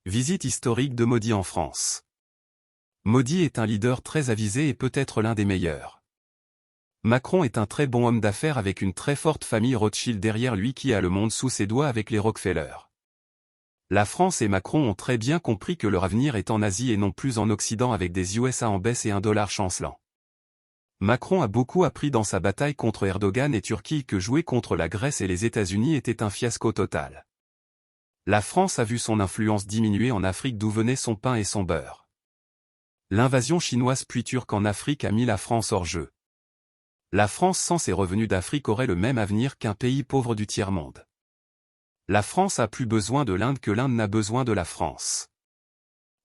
Visite historique de Modi en France. Modi est un leader très avisé et peut-être l'un des meilleurs. Macron est un très bon homme d'affaires avec une très forte famille Rothschild derrière lui qui a le monde sous ses doigts avec les Rockefeller. La France et Macron ont très bien compris que leur avenir est en Asie et non plus en Occident avec des USA en baisse et un dollar chancelant. Macron a beaucoup appris dans sa bataille contre Erdogan et Turquie que jouer contre la Grèce et les États-Unis était un fiasco total. La France a vu son influence diminuer en Afrique d'où venait son pain et son beurre. L'invasion chinoise puis turque en Afrique a mis la France hors jeu. La France sans ses revenus d'Afrique aurait le même avenir qu'un pays pauvre du tiers-monde. La France a plus besoin de l'Inde que l'Inde n'a besoin de la France.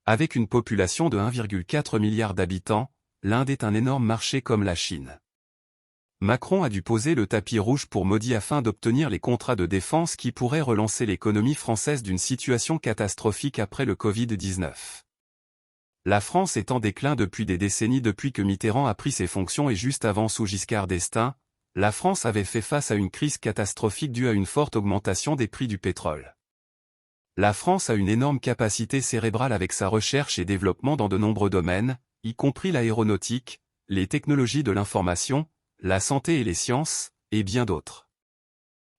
Avec une population de 1,4 milliard d'habitants, l'Inde est un énorme marché comme la Chine. Macron a dû poser le tapis rouge pour Modi afin d'obtenir les contrats de défense qui pourraient relancer l'économie française d'une situation catastrophique après le Covid-19. La France est en déclin depuis des décennies depuis que Mitterrand a pris ses fonctions et juste avant sous Giscard d'Estaing, la France avait fait face à une crise catastrophique due à une forte augmentation des prix du pétrole. La France a une énorme capacité cérébrale avec sa recherche et développement dans de nombreux domaines, y compris l'aéronautique, les technologies de l'information, la santé et les sciences, et bien d'autres.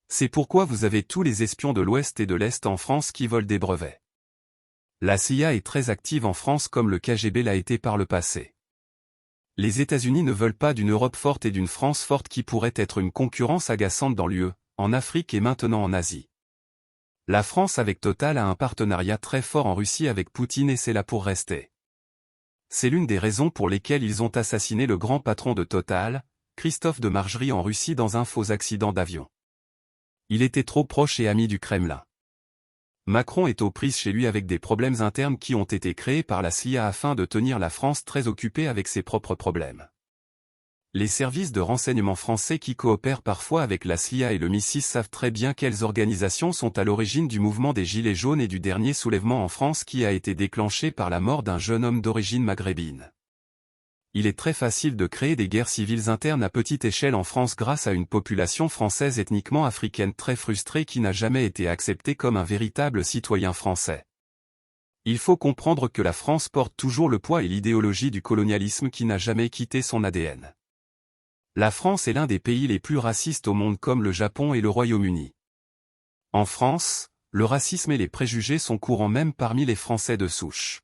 C'est pourquoi vous avez tous les espions de l'Ouest et de l'Est en France qui volent des brevets. La CIA est très active en France comme le KGB l'a été par le passé. Les États-Unis ne veulent pas d'une Europe forte et d'une France forte qui pourrait être une concurrence agaçante dans l'UE, en Afrique et maintenant en Asie. La France avec Total a un partenariat très fort en Russie avec Poutine et c'est là pour rester. C'est l'une des raisons pour lesquelles ils ont assassiné le grand patron de Total, Christophe de Margerie en Russie dans un faux accident d'avion. Il était trop proche et ami du Kremlin. Macron est aux prises chez lui avec des problèmes internes qui ont été créés par la CIA afin de tenir la France très occupée avec ses propres problèmes. Les services de renseignement français qui coopèrent parfois avec la CIA et le MI6 savent très bien quelles organisations sont à l'origine du mouvement des Gilets jaunes et du dernier soulèvement en France qui a été déclenché par la mort d'un jeune homme d'origine maghrébine. Il est très facile de créer des guerres civiles internes à petite échelle en France grâce à une population française ethniquement africaine très frustrée qui n'a jamais été acceptée comme un véritable citoyen français. Il faut comprendre que la France porte toujours le poids et l'idéologie du colonialisme qui n'a jamais quitté son ADN. La France est l'un des pays les plus racistes au monde comme le Japon et le Royaume-Uni. En France, le racisme et les préjugés sont courants même parmi les Français de souche.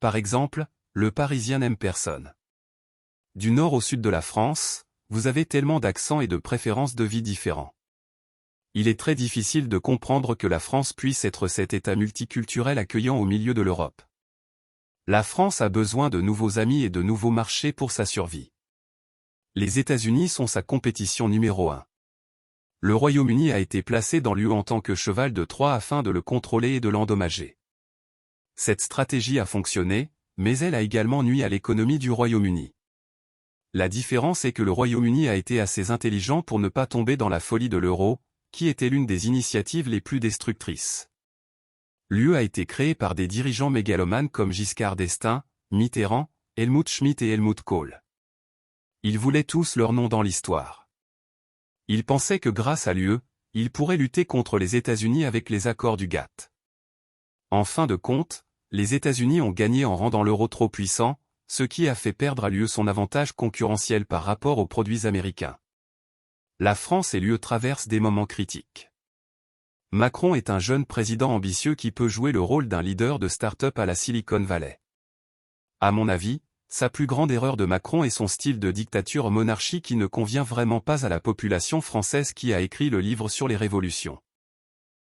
Par exemple, le Parisien n'aime personne. Du nord au sud de la France, vous avez tellement d'accents et de préférences de vie différents. Il est très difficile de comprendre que la France puisse être cet État multiculturel accueillant au milieu de l'Europe. La France a besoin de nouveaux amis et de nouveaux marchés pour sa survie. Les États-Unis sont sa compétition numéro 1. Le Royaume-Uni a été placé dans l'UE en tant que cheval de Troie afin de le contrôler et de l'endommager. Cette stratégie a fonctionné, mais elle a également nui à l'économie du Royaume-Uni. La différence est que le Royaume-Uni a été assez intelligent pour ne pas tomber dans la folie de l'euro, qui était l'une des initiatives les plus destructrices. L'UE a été créée par des dirigeants mégalomanes comme Giscard d'Estaing, Mitterrand, Helmut Schmidt et Helmut Kohl. Ils voulaient tous leur nom dans l'histoire. Ils pensaient que grâce à l'UE, ils pourraient lutter contre les États-Unis avec les accords du GATT. En fin de compte, les États-Unis ont gagné en rendant l'euro trop puissant, ce qui a fait perdre à l'UE son avantage concurrentiel par rapport aux produits américains. La France et l'UE traversent des moments critiques. Macron est un jeune président ambitieux qui peut jouer le rôle d'un leader de start-up à la Silicon Valley. À mon avis, sa plus grande erreur de Macron est son style de dictature monarchie qui ne convient vraiment pas à la population française qui a écrit le livre sur les révolutions.